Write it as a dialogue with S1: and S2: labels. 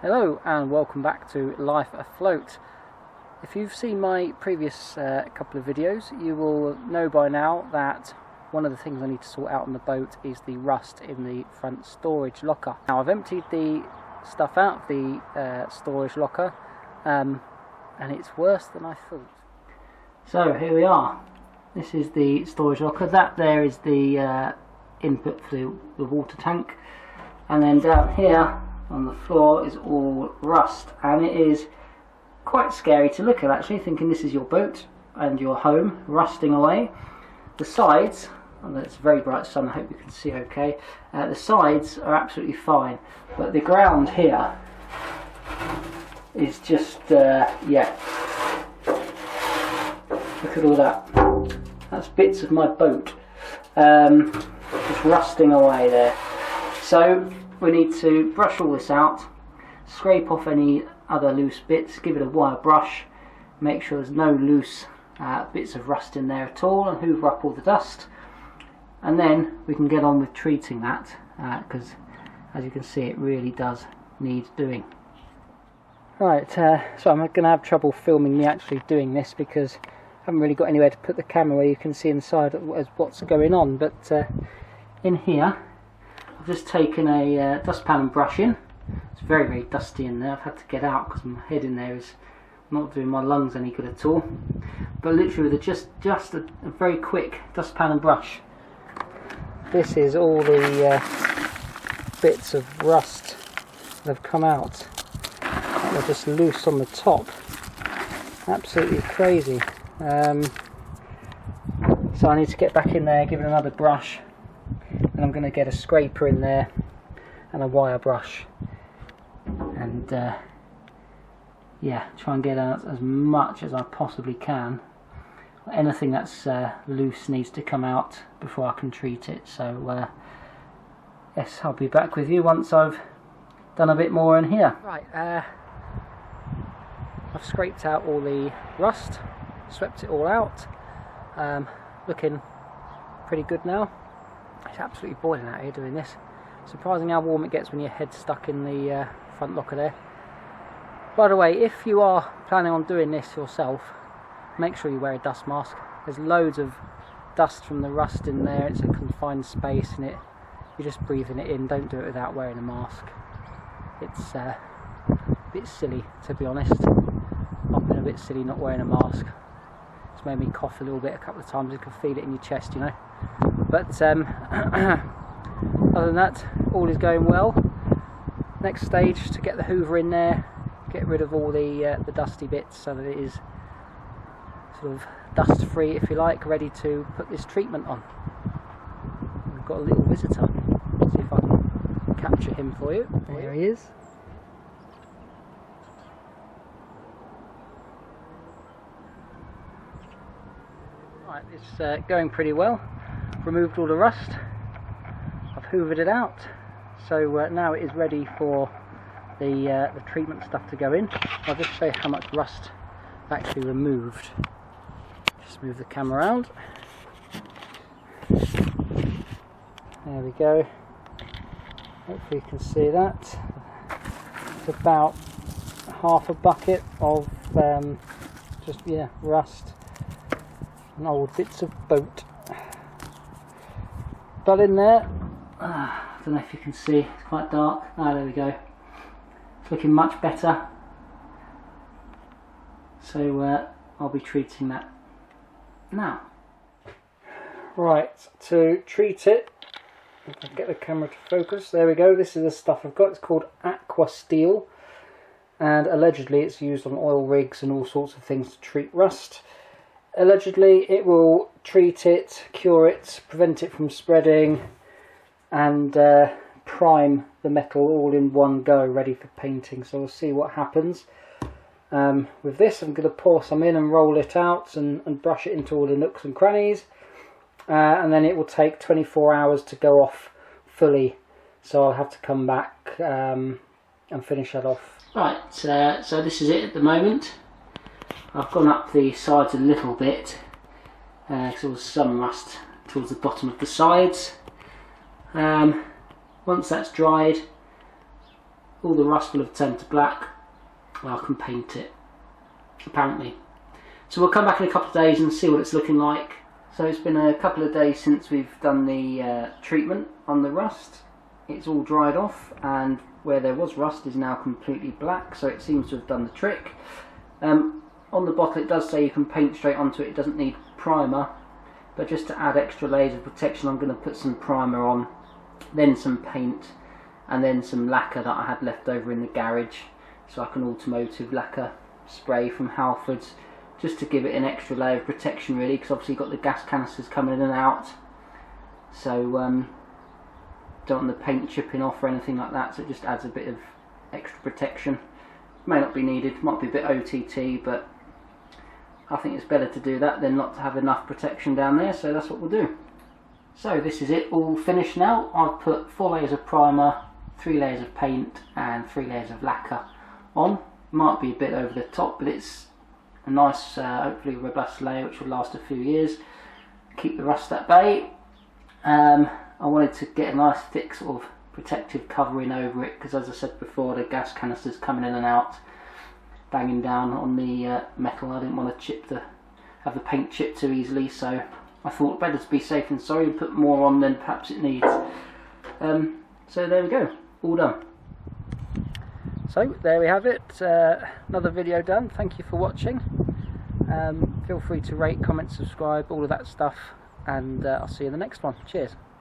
S1: Hello and welcome back to Life Afloat. If you've seen my previous couple of videos, you will know by now that one of the things I need to sort out on the boat is the rust in the front storage locker. Now I've emptied the stuff out of the storage locker and it's worse than I thought. So here we are. This is the storage locker. That there is the input for the water tank, and then down here on the floor is all rust, and it is quite scary to look at, actually, thinking this is your boat and your home rusting away. The sides, and it's very bright sun, I hope you can see okay, the sides are absolutely fine, but the ground here is just yeah, look at all that. That's bits of my boat just rusting away there. So we need to brush all this out, scrape off any other loose bits, give it a wire brush, make sure there's no loose bits of rust in there at all, and hoover up all the dust, and then we can get on with treating that, because as you can see it really does need doing. Right, so I'm going to have trouble filming me actually doing this because I haven't really got anywhere to put the camera where you can see inside as what's going on, but in here I've just taken a dustpan and brush in. It's very, very dusty in there. I've had to get out because my head in there is not doing my lungs any good at all. But literally with just a very quick dustpan and brush, this is all the bits of rust that have come out. They're just loose on the top. Absolutely crazy. So I need to get back in there, give it another brush. And I'm going to get a scraper in there and a wire brush, and yeah, try and get out as much as I possibly can. Anything that's loose needs to come out before I can treat it. So yes, I'll be back with you once I've done a bit more in here. Right, I've scraped out all the rust, swept it all out, looking pretty good now. It's absolutely boiling out here doing this. Surprising how warm it gets when your head's stuck in the front locker there. By the way, if you are planning on doing this yourself, make sure you wear a dust mask. There's loads of dust from the rust in there. It's a confined space and you're just breathing it in. Don't do it without wearing a mask. It's a bit silly, to be honest. I've been a bit silly not wearing a mask. It's made me cough a little bit a couple of times. You can feel it in your chest, you know. But other than that, all is going well. Next stage, to get the hoover in there, get rid of all the dusty bits so that it is sort of dust free, if you like, ready to put this treatment on. We've got a little visitor. Let's see if I can capture him for you. There he is. Right, it's going pretty well. Removed all the rust, I've hoovered it out, so now it is ready for the treatment stuff to go in. I'll just show you how much rust I've actually removed. Just move the camera around. There we go. Hopefully you can see that. It's about half a bucket of just, yeah, rust and old bits of boat. But in there, I don't know if you can see, it's quite dark. Ah, there we go. It's looking much better. So I'll be treating that now. Right, to treat it, if I can get the camera to focus, there we go. This is the stuff I've got. It's called Aqua Steel, and allegedly it's used on oil rigs and all sorts of things to treat rust. Allegedly it will treat it, cure it, prevent it from spreading, and prime the metal all in one go, ready for painting. So we'll see what happens. With this I'm going to pour some in and roll it out and brush it into all the nooks and crannies, and then it will take 24 hours to go off fully, so I'll have to come back and finish that off. Right, so this is it at the moment. I've gone up the sides a little bit because there was some rust towards the bottom of the sides. Once that's dried, all the rust will have turned to black. I can paint it, apparently. So we'll come back in a couple of days and see what it's looking like. So it's been a couple of days since we've done the treatment on the rust. It's all dried off, and where there was rust is now completely black, so it seems to have done the trick. On the bottle it does say you can paint straight onto it, it doesn't need primer, but just to add extra layers of protection I'm going to put some primer on, then some paint, and then some lacquer that I had left over in the garage. So like an automotive lacquer spray from Halfords, just to give it an extra layer of protection really, because obviously you've got the gas canisters coming in and out, so don't want the paint chipping off or anything like that, so it just adds a bit of extra protection. May not be needed, might be a bit OTT, but I think it's better to do that than not to have enough protection down there, so that's what we'll do. So this is it all finished now. I've put 4 layers of primer, 3 layers of paint and 3 layers of lacquer on. Might be a bit over the top, but it's a nice, hopefully robust layer which will last a few years. Keep the rust at bay. I wanted to get a nice thick sort of protective covering over it, because as I said before, the gas canisters coming in and out, banging down on the metal. I didn't want to have the paint chip too easily, so I thought better to be safe than sorry and put more on than perhaps it needs. So there we go, all done. So there we have it, another video done. Thank you for watching. Feel free to rate, comment, subscribe, all of that stuff, and I'll see you in the next one. Cheers.